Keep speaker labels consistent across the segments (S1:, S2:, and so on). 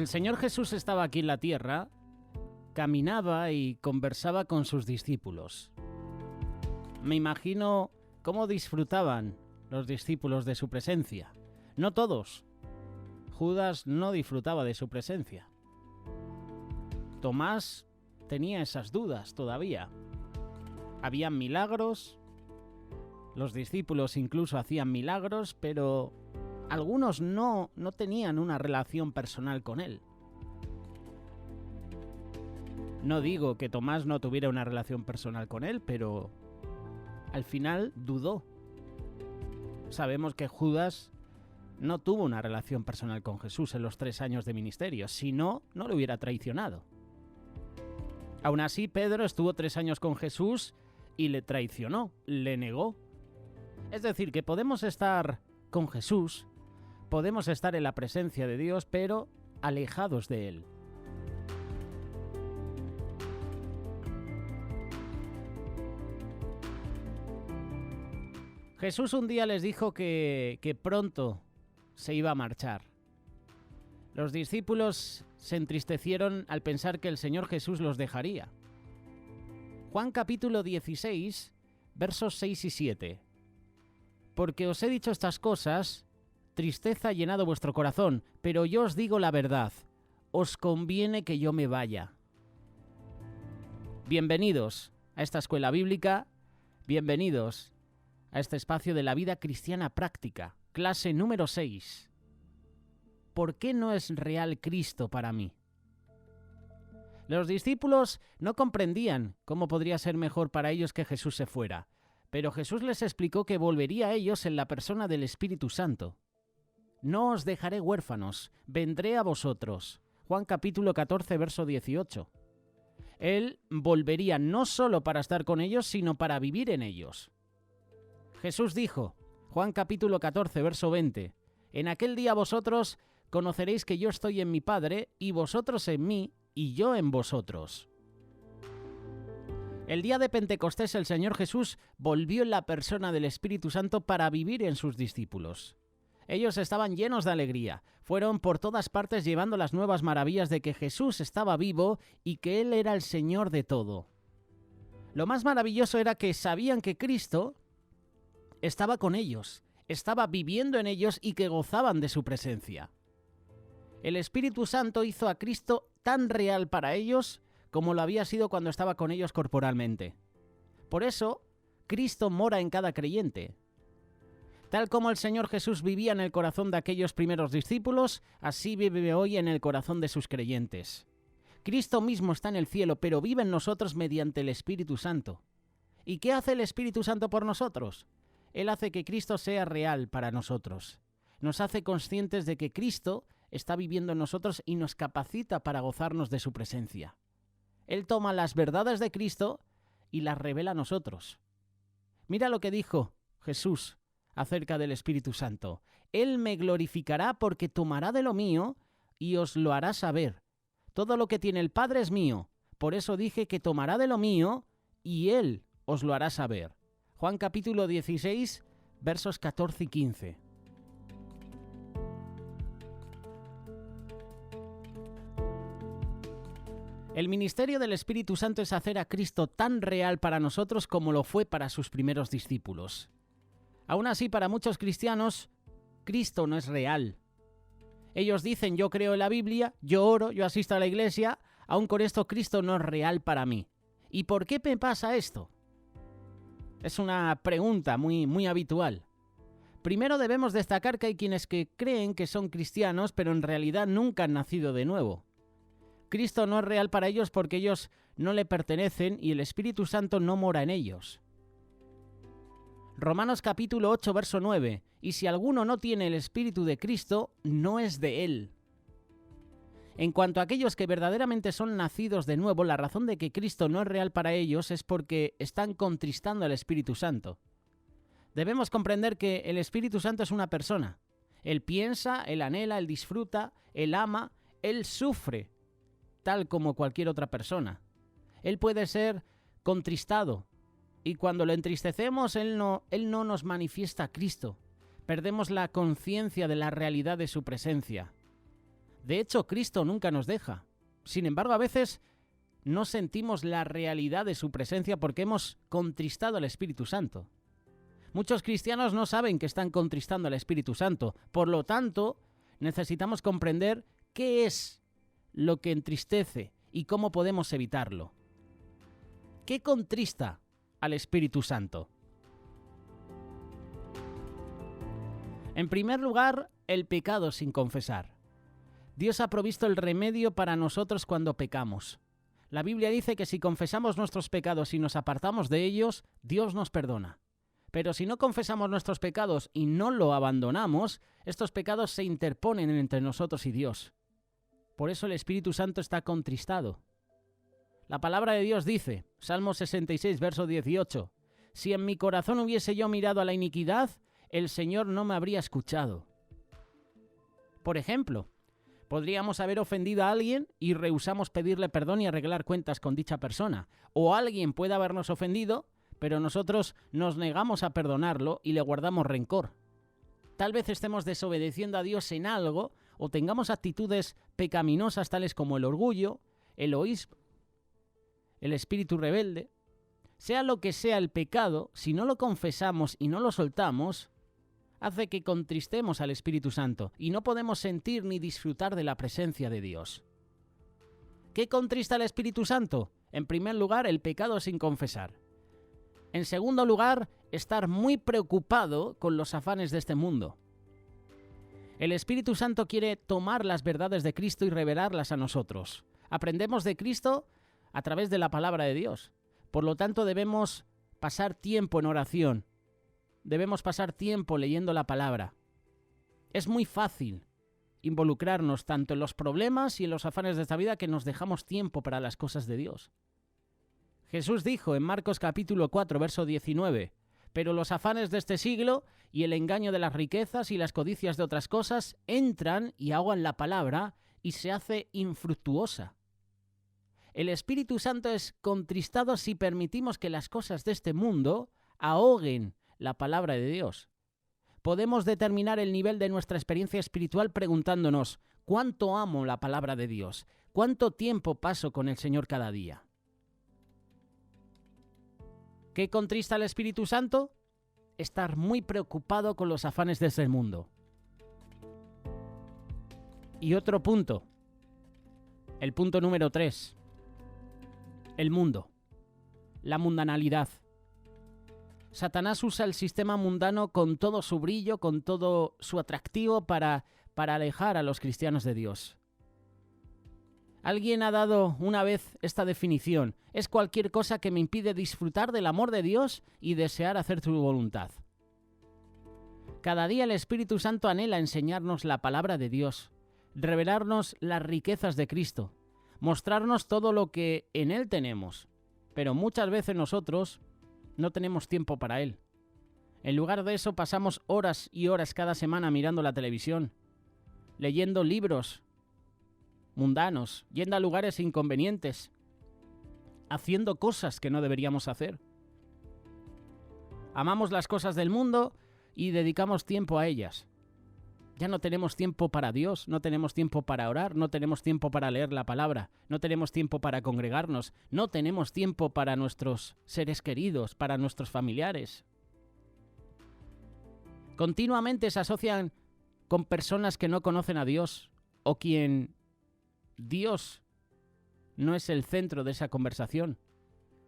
S1: el Señor Jesús estaba aquí en la tierra, caminaba y conversaba con sus discípulos. Me imagino cómo disfrutaban los discípulos de su presencia. No todos. Judas no disfrutaba de su presencia. Tomás tenía esas dudas todavía. Habían milagros, los discípulos incluso hacían milagros, pero algunos no tenían una relación personal con él. No digo que Tomás no tuviera una relación personal con él, pero al final dudó. Sabemos que Judas no tuvo una relación personal con Jesús en los 3 años de ministerio, si no, no lo hubiera traicionado. Aún así, Pedro estuvo 3 años con Jesús y le traicionó, le negó. Es decir, que podemos estar con Jesús, podemos estar en la presencia de Dios, pero alejados de Él. Jesús un día les dijo que pronto se iba a marchar. Los discípulos se entristecieron al pensar que el Señor Jesús los dejaría. Juan capítulo 16, versos 6 y 7. Porque os he dicho estas cosas, tristeza ha llenado vuestro corazón, pero yo os digo la verdad, os conviene que yo me vaya. Bienvenidos a esta escuela bíblica, bienvenidos a este espacio de la vida cristiana práctica, clase número 6. ¿Por qué no es real Cristo para mí? Los discípulos no comprendían cómo podría ser mejor para ellos que Jesús se fuera, pero Jesús les explicó que volvería a ellos en la persona del Espíritu Santo. No os dejaré huérfanos, vendré a vosotros. Juan capítulo 14, verso 18. Él volvería no solo para estar con ellos, sino para vivir en ellos. Jesús dijo, Juan capítulo 14, verso 20, en aquel día vosotros conoceréis que yo estoy en mi Padre, y vosotros en mí, y yo en vosotros. El día de Pentecostés el Señor Jesús volvió en la persona del Espíritu Santo para vivir en sus discípulos. Ellos estaban llenos de alegría, fueron por todas partes llevando las nuevas maravillas de que Jesús estaba vivo y que Él era el Señor de todo. Lo más maravilloso era que sabían que Cristo estaba con ellos, estaba viviendo en ellos y que gozaban de su presencia. El Espíritu Santo hizo a Cristo tan real para ellos como lo había sido cuando estaba con ellos corporalmente. Por eso, Cristo mora en cada creyente. Tal como el Señor Jesús vivía en el corazón de aquellos primeros discípulos, así vive hoy en el corazón de sus creyentes. Cristo mismo está en el cielo, pero vive en nosotros mediante el Espíritu Santo. ¿Y qué hace el Espíritu Santo por nosotros? Él hace que Cristo sea real para nosotros. Nos hace conscientes de que Cristo está viviendo en nosotros y nos capacita para gozarnos de su presencia. Él toma las verdades de Cristo y las revela a nosotros. Mira lo que dijo Jesús acerca del Espíritu Santo. Él me glorificará porque tomará de lo mío y os lo hará saber. Todo lo que tiene el Padre es mío. Por eso dije que tomará de lo mío y Él os lo hará saber. Juan capítulo 16, versos 14 y 15. El ministerio del Espíritu Santo es hacer a Cristo tan real para nosotros como lo fue para sus primeros discípulos. Aún así, para muchos cristianos, Cristo no es real. Ellos dicen, yo creo en la Biblia, yo oro, yo asisto a la iglesia, aún con esto Cristo no es real para mí. ¿Y por qué me pasa esto? Es una pregunta muy habitual. Primero debemos destacar que hay quienes que creen que son cristianos, pero en realidad nunca han nacido de nuevo. Cristo no es real para ellos porque ellos no le pertenecen y el Espíritu Santo no mora en ellos. Romanos capítulo 8, verso 9. Y si alguno no tiene el Espíritu de Cristo, no es de Él. En cuanto a aquellos que verdaderamente son nacidos de nuevo, la razón de que Cristo no es real para ellos es porque están contristando al Espíritu Santo. Debemos comprender que el Espíritu Santo es una persona. Él piensa, Él anhela, Él disfruta, Él ama, Él sufre, tal como cualquier otra persona. Él puede ser contristado, y cuando lo entristecemos, Él no nos manifiesta a Cristo. Perdemos la conciencia de la realidad de su presencia. De hecho, Cristo nunca nos deja. Sin embargo, a veces no sentimos la realidad de su presencia porque hemos contristado al Espíritu Santo. Muchos cristianos no saben que están contristando al Espíritu Santo. Por lo tanto, necesitamos comprender qué es lo que entristece y cómo podemos evitarlo. ¿Qué contrista al Espíritu Santo? En primer lugar, el pecado sin confesar. Dios ha provisto el remedio para nosotros cuando pecamos. La Biblia dice que si confesamos nuestros pecados y nos apartamos de ellos, Dios nos perdona. Pero si no confesamos nuestros pecados y no lo abandonamos, estos pecados se interponen entre nosotros y Dios. Por eso el Espíritu Santo está contristado. La palabra de Dios dice, Salmo 66, verso 18, «Si en mi corazón hubiese yo mirado a la iniquidad, el Señor no me habría escuchado». Por ejemplo, podríamos haber ofendido a alguien y rehusamos pedirle perdón y arreglar cuentas con dicha persona. O alguien puede habernos ofendido, pero nosotros nos negamos a perdonarlo y le guardamos rencor. Tal vez estemos desobedeciendo a Dios en algo o tengamos actitudes pecaminosas tales como el orgullo, el egoísmo, el espíritu rebelde. Sea lo que sea el pecado, si no lo confesamos y no lo soltamos, hace que contristemos al Espíritu Santo y no podemos sentir ni disfrutar de la presencia de Dios. ¿Qué contrista al Espíritu Santo? En primer lugar, el pecado sin confesar. En segundo lugar, estar muy preocupado con los afanes de este mundo. El Espíritu Santo quiere tomar las verdades de Cristo y revelarlas a nosotros. Aprendemos de Cristo a través de la palabra de Dios. Por lo tanto, debemos pasar tiempo en oración. Debemos pasar tiempo leyendo la palabra. Es muy fácil involucrarnos tanto en los problemas y en los afanes de esta vida que nos dejamos tiempo para las cosas de Dios. Jesús dijo en Marcos capítulo 4, verso 19, «Pero los afanes de este siglo y el engaño de las riquezas y las codicias de otras cosas entran y ahogan la palabra y se hace infructuosa». El Espíritu Santo es contristado si permitimos que las cosas de este mundo ahoguen la palabra de Dios. Podemos determinar el nivel de nuestra experiencia espiritual preguntándonos, ¿cuánto amo la palabra de Dios? ¿Cuánto tiempo paso con el Señor cada día? ¿Qué contrista al Espíritu Santo? Estar muy preocupado con los afanes de este mundo. Y otro punto, el punto número 3, el mundo, la mundanalidad. Satanás usa el sistema mundano con todo su brillo, con todo su atractivo para alejar a los cristianos de Dios. Alguien ha dado una vez esta definición: es cualquier cosa que me impide disfrutar del amor de Dios y desear hacer su voluntad. Cada día el Espíritu Santo anhela enseñarnos la palabra de Dios, revelarnos las riquezas de Cristo, mostrarnos todo lo que en Él tenemos, pero muchas veces nosotros no tenemos tiempo para Él. En lugar de eso pasamos horas y horas cada semana mirando la televisión, leyendo libros mundanos, yendo a lugares inconvenientes, haciendo cosas que no deberíamos hacer. Amamos las cosas del mundo y dedicamos tiempo a ellas. Ya no tenemos tiempo para Dios, no tenemos tiempo para orar, no tenemos tiempo para leer la palabra, no tenemos tiempo para congregarnos, no tenemos tiempo para nuestros seres queridos, para nuestros familiares. Continuamente se asocian con personas que no conocen a Dios o quien Dios no es el centro de esa conversación,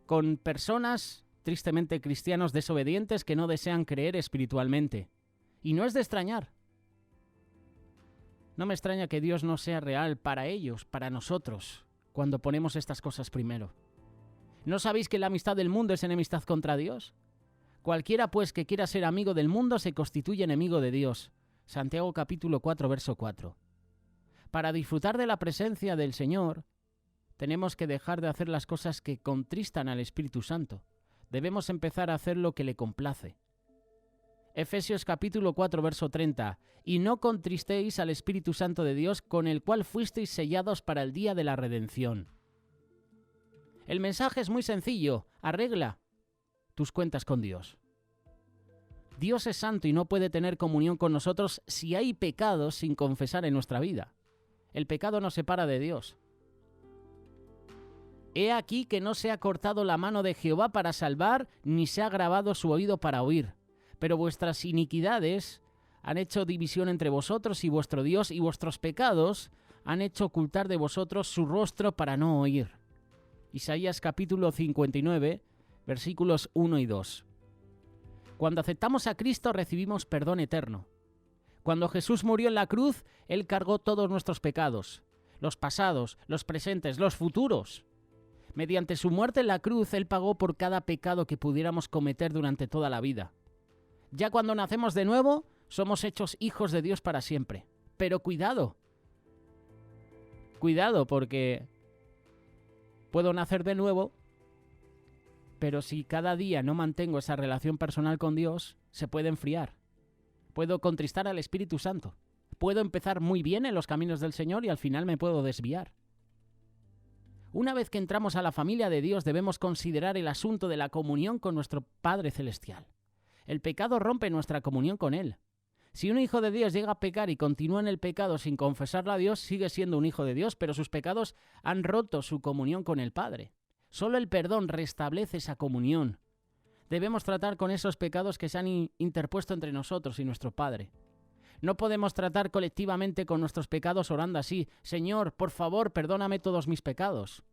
S1: con personas, tristemente cristianos desobedientes que no desean creer espiritualmente. Y no es de extrañar. No me extraña que Dios no sea real para ellos, para nosotros, cuando ponemos estas cosas primero. ¿No sabéis que la amistad del mundo es enemistad contra Dios? Cualquiera, pues, que quiera ser amigo del mundo se constituye enemigo de Dios. Santiago capítulo 4, verso 4. Para disfrutar de la presencia del Señor, tenemos que dejar de hacer las cosas que contristan al Espíritu Santo. Debemos empezar a hacer lo que le complace. Efesios capítulo 4, verso 30. Y no contristéis al Espíritu Santo de Dios, con el cual fuisteis sellados para el día de la redención. El mensaje es muy sencillo. Arregla tus cuentas con Dios. Dios es santo y no puede tener comunión con nosotros si hay pecados sin confesar en nuestra vida. El pecado nos separa de Dios. He aquí que no se ha cortado la mano de Jehová para salvar, ni se ha agravado su oído para oír. Pero vuestras iniquidades han hecho división entre vosotros y vuestro Dios, y vuestros pecados han hecho ocultar de vosotros su rostro para no oír. Isaías capítulo 59, versículos 1 y 2. Cuando aceptamos a Cristo recibimos perdón eterno. Cuando Jesús murió en la cruz, Él cargó todos nuestros pecados, los pasados, los presentes, los futuros. Mediante su muerte en la cruz, Él pagó por cada pecado que pudiéramos cometer durante toda la vida. Ya cuando nacemos de nuevo, somos hechos hijos de Dios para siempre. Pero cuidado. Cuidado, porque puedo nacer de nuevo, pero si cada día no mantengo esa relación personal con Dios, se puede enfriar. Puedo contristar al Espíritu Santo. Puedo empezar muy bien en los caminos del Señor y al final me puedo desviar. Una vez que entramos a la familia de Dios, debemos considerar el asunto de la comunión con nuestro Padre Celestial. El pecado rompe nuestra comunión con Él. Si un hijo de Dios llega a pecar y continúa en el pecado sin confesarlo a Dios, sigue siendo un hijo de Dios, pero sus pecados han roto su comunión con el Padre. Solo el perdón restablece esa comunión. Debemos tratar con esos pecados que se han interpuesto entre nosotros y nuestro Padre. No podemos tratar colectivamente con nuestros pecados orando así: Señor, por favor, perdóname todos mis pecados.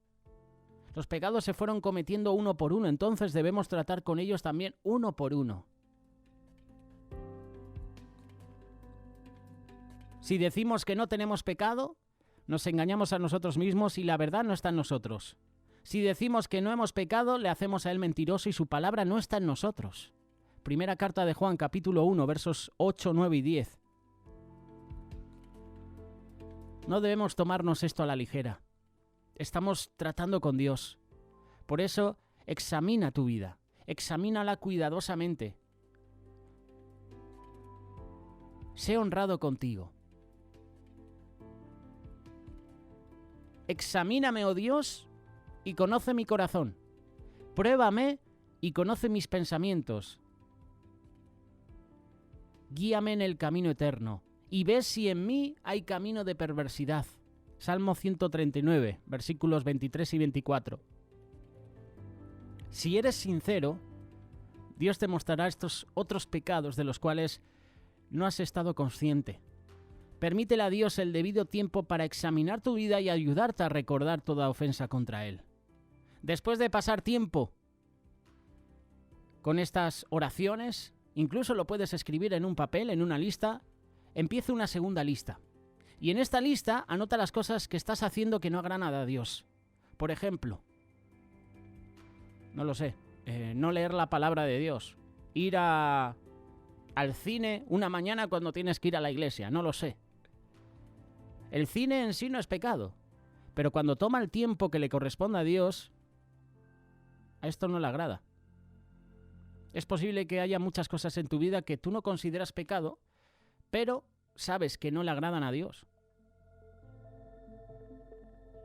S1: Los pecados se fueron cometiendo uno por uno, entonces debemos tratar con ellos también uno por uno. Si decimos que no tenemos pecado, nos engañamos a nosotros mismos y la verdad no está en nosotros. Si decimos que no hemos pecado, le hacemos a Él mentiroso y su palabra no está en nosotros. Primera carta de Juan, capítulo 1, versos 8, 9 y 10. No debemos tomarnos esto a la ligera. Estamos tratando con Dios. Por eso, examina tu vida. Examínala cuidadosamente. Sé honrado contigo. Examíname, oh Dios, y conoce mi corazón. Pruébame y conoce mis pensamientos. Guíame en el camino eterno, y ve si en mí hay camino de perversidad. Salmo 139, versículos 23 y 24. Si eres sincero, Dios te mostrará estos otros pecados de los cuales no has estado consciente. Permítele a Dios el debido tiempo para examinar tu vida y ayudarte a recordar toda ofensa contra Él. Después de pasar tiempo con estas oraciones, incluso lo puedes escribir en un papel, en una lista, empieza una segunda lista. Y en esta lista anota las cosas que estás haciendo que no agradan a Dios. Por ejemplo, no lo sé, no leer la palabra de Dios, ir al cine una mañana cuando tienes que ir a la iglesia, no lo sé. El cine en sí no es pecado, pero cuando toma el tiempo que le corresponde a Dios, a esto no le agrada. Es posible que haya muchas cosas en tu vida que tú no consideras pecado, pero sabes que no le agradan a Dios.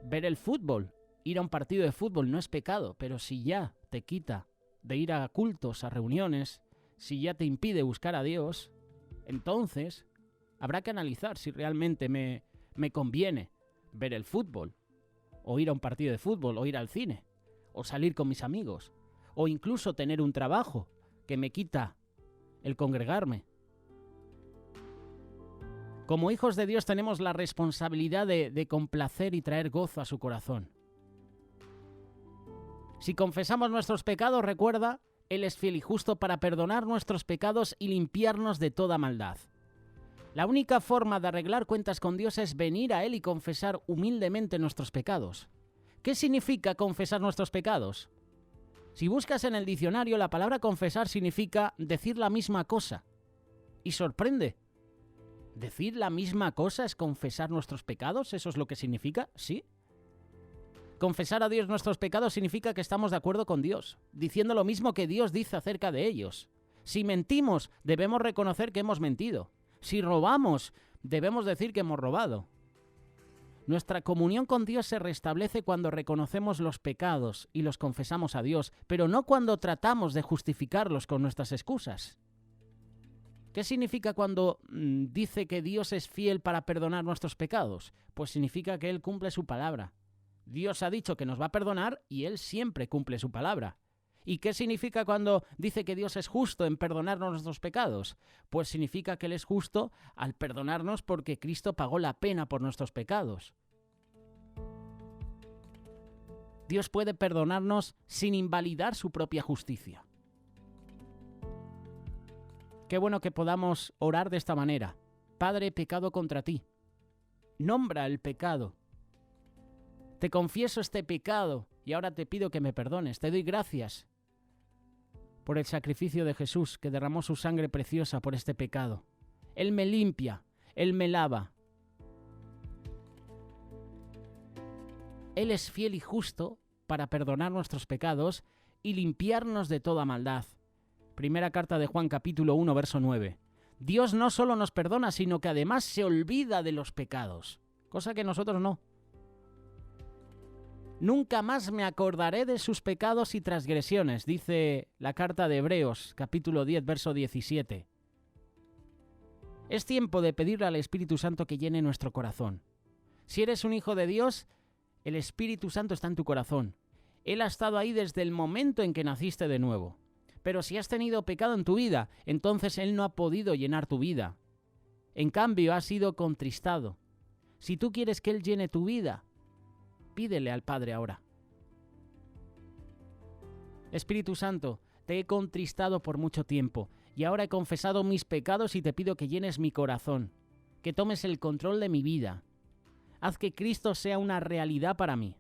S1: Ver el fútbol, ir a un partido de fútbol no es pecado, pero si ya te quita de ir a cultos, a reuniones, si ya te impide buscar a Dios, entonces habrá que analizar si realmente me conviene ver el fútbol, o ir a un partido de fútbol, o ir al cine, o salir con mis amigos, o incluso tener un trabajo que me quita el congregarme. Como hijos de Dios tenemos la responsabilidad de complacer y traer gozo a su corazón. Si confesamos nuestros pecados, recuerda, Él es fiel y justo para perdonar nuestros pecados y limpiarnos de toda maldad. La única forma de arreglar cuentas con Dios es venir a Él y confesar humildemente nuestros pecados. ¿Qué significa confesar nuestros pecados? Si buscas en el diccionario, la palabra confesar significa decir la misma cosa. Y sorprende. ¿Decir la misma cosa es confesar nuestros pecados? ¿Eso es lo que significa? ¿Sí? Confesar a Dios nuestros pecados significa que estamos de acuerdo con Dios, diciendo lo mismo que Dios dice acerca de ellos. Si mentimos, debemos reconocer que hemos mentido. Si robamos, debemos decir que hemos robado. Nuestra comunión con Dios se restablece cuando reconocemos los pecados y los confesamos a Dios, pero no cuando tratamos de justificarlos con nuestras excusas. ¿Qué significa cuando dice que Dios es fiel para perdonar nuestros pecados? Pues significa que Él cumple su palabra. Dios ha dicho que nos va a perdonar y Él siempre cumple su palabra. ¿Y qué significa cuando dice que Dios es justo en perdonarnos nuestros pecados? Pues significa que Él es justo al perdonarnos porque Cristo pagó la pena por nuestros pecados. Dios puede perdonarnos sin invalidar su propia justicia. Qué bueno que podamos orar de esta manera. Padre, he pecado contra ti. Nombra el pecado. Te confieso este pecado y ahora te pido que me perdones. Te doy gracias por el sacrificio de Jesús que derramó su sangre preciosa por este pecado. Él me limpia, Él me lava. Él es fiel y justo para perdonar nuestros pecados y limpiarnos de toda maldad. Primera carta de Juan, capítulo 1, verso 9. Dios no solo nos perdona, sino que además se olvida de los pecados, cosa que nosotros no. Nunca más me acordaré de sus pecados y transgresiones, dice la carta de Hebreos, capítulo 10, verso 17. Es tiempo de pedirle al Espíritu Santo que llene nuestro corazón. Si eres un hijo de Dios, el Espíritu Santo está en tu corazón. Él ha estado ahí desde el momento en que naciste de nuevo. Pero si has tenido pecado en tu vida, entonces Él no ha podido llenar tu vida. En cambio, has sido contristado. Si tú quieres que Él llene tu vida, pídele al Padre ahora. Espíritu Santo, te he contristado por mucho tiempo y ahora he confesado mis pecados y te pido que llenes mi corazón, que tomes el control de mi vida. Haz que Cristo sea una realidad para mí.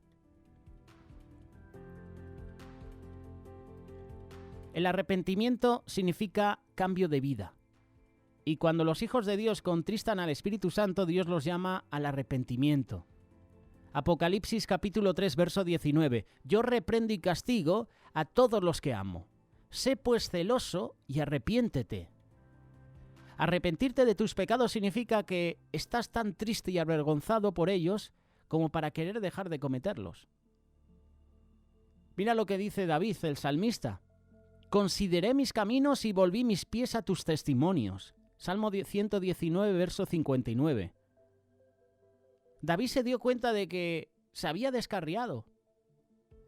S1: El arrepentimiento significa cambio de vida. Y cuando los hijos de Dios contristan al Espíritu Santo, Dios los llama al arrepentimiento. Apocalipsis capítulo 3, verso 19. Yo reprendo y castigo a todos los que amo. Sé pues celoso y arrepiéntete. Arrepentirte de tus pecados significa que estás tan triste y avergonzado por ellos como para querer dejar de cometerlos. Mira lo que dice David, el salmista. Consideré mis caminos y volví mis pies a tus testimonios. Salmo 119, verso 59. David se dio cuenta de que se había descarriado.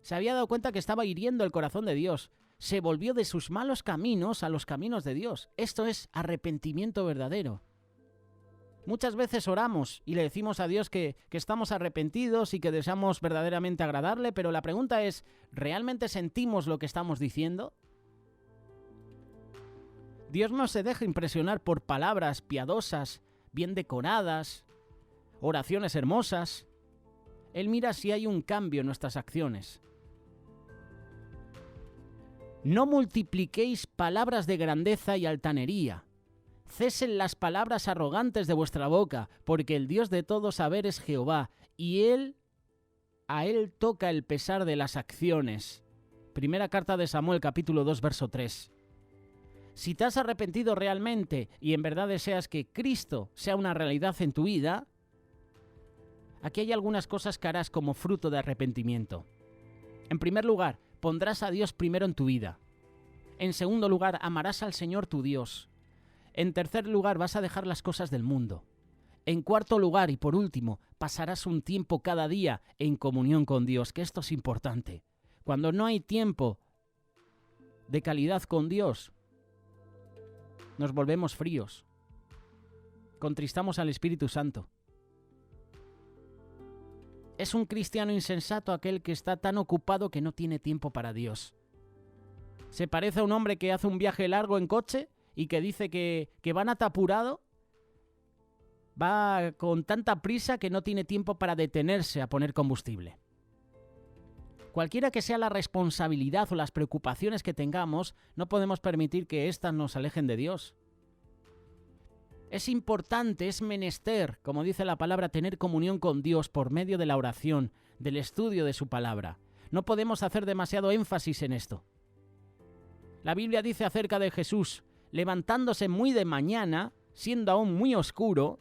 S1: Se había dado cuenta que estaba hiriendo el corazón de Dios. Se volvió de sus malos caminos a los caminos de Dios. Esto es arrepentimiento verdadero. Muchas veces oramos y le decimos a Dios que estamos arrepentidos y que deseamos verdaderamente agradarle, pero la pregunta es, ¿realmente sentimos lo que estamos diciendo? Dios no se deja impresionar por palabras piadosas, bien decoradas, oraciones hermosas. Él mira si hay un cambio en nuestras acciones. No multipliquéis palabras de grandeza y altanería. Cesen las palabras arrogantes de vuestra boca, porque el Dios de todo saber es Jehová, y a Él toca el pesar de las acciones. Primera carta de Samuel, capítulo 2, verso 3. Si te has arrepentido realmente y en verdad deseas que Cristo sea una realidad en tu vida, aquí hay algunas cosas que harás como fruto de arrepentimiento. En primer lugar, pondrás a Dios primero en tu vida. En segundo lugar, amarás al Señor tu Dios. En tercer lugar, vas a dejar las cosas del mundo. En cuarto lugar y por último, pasarás un tiempo cada día en comunión con Dios, que esto es importante. Cuando no hay tiempo de calidad con Dios, nos volvemos fríos. Contristamos al Espíritu Santo. Es un cristiano insensato aquel que está tan ocupado que no tiene tiempo para Dios. Se parece a un hombre que hace un viaje largo en coche y que dice que va tan apurado, va con tanta prisa que no tiene tiempo para detenerse a poner combustible. Cualquiera que sea la responsabilidad o las preocupaciones que tengamos, no podemos permitir que éstas nos alejen de Dios. Es importante, es menester, como dice la palabra, tener comunión con Dios por medio de la oración, del estudio de su palabra. No podemos hacer demasiado énfasis en esto. La Biblia dice acerca de Jesús, levantándose muy de mañana, siendo aún muy oscuro,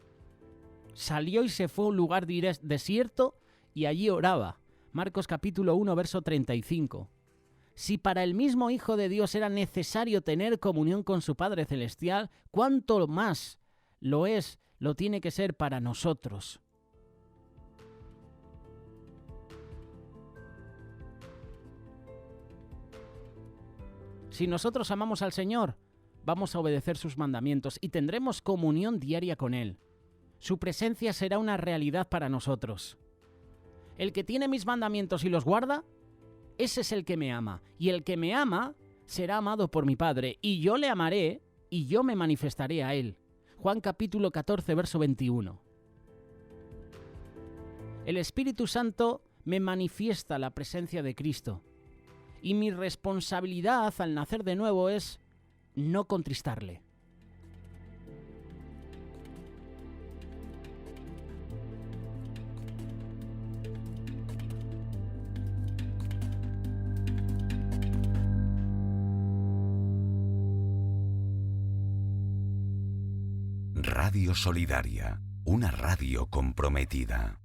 S1: salió y se fue a un lugar desierto y allí oraba. Marcos capítulo 1, verso 35. Si para el mismo Hijo de Dios era necesario tener comunión con su Padre Celestial, ¿cuánto más lo tiene que ser para nosotros? Si nosotros amamos al Señor, vamos a obedecer sus mandamientos y tendremos comunión diaria con Él. Su presencia será una realidad para nosotros. El que tiene mis mandamientos y los guarda, ese es el que me ama. Y el que me ama será amado por mi Padre, y yo le amaré y yo me manifestaré a Él. Juan capítulo 14, verso 21. El Espíritu Santo me manifiesta la presencia de Cristo. Y mi responsabilidad al nacer de nuevo es no contristarle.
S2: Radio Solidaria, una radio comprometida.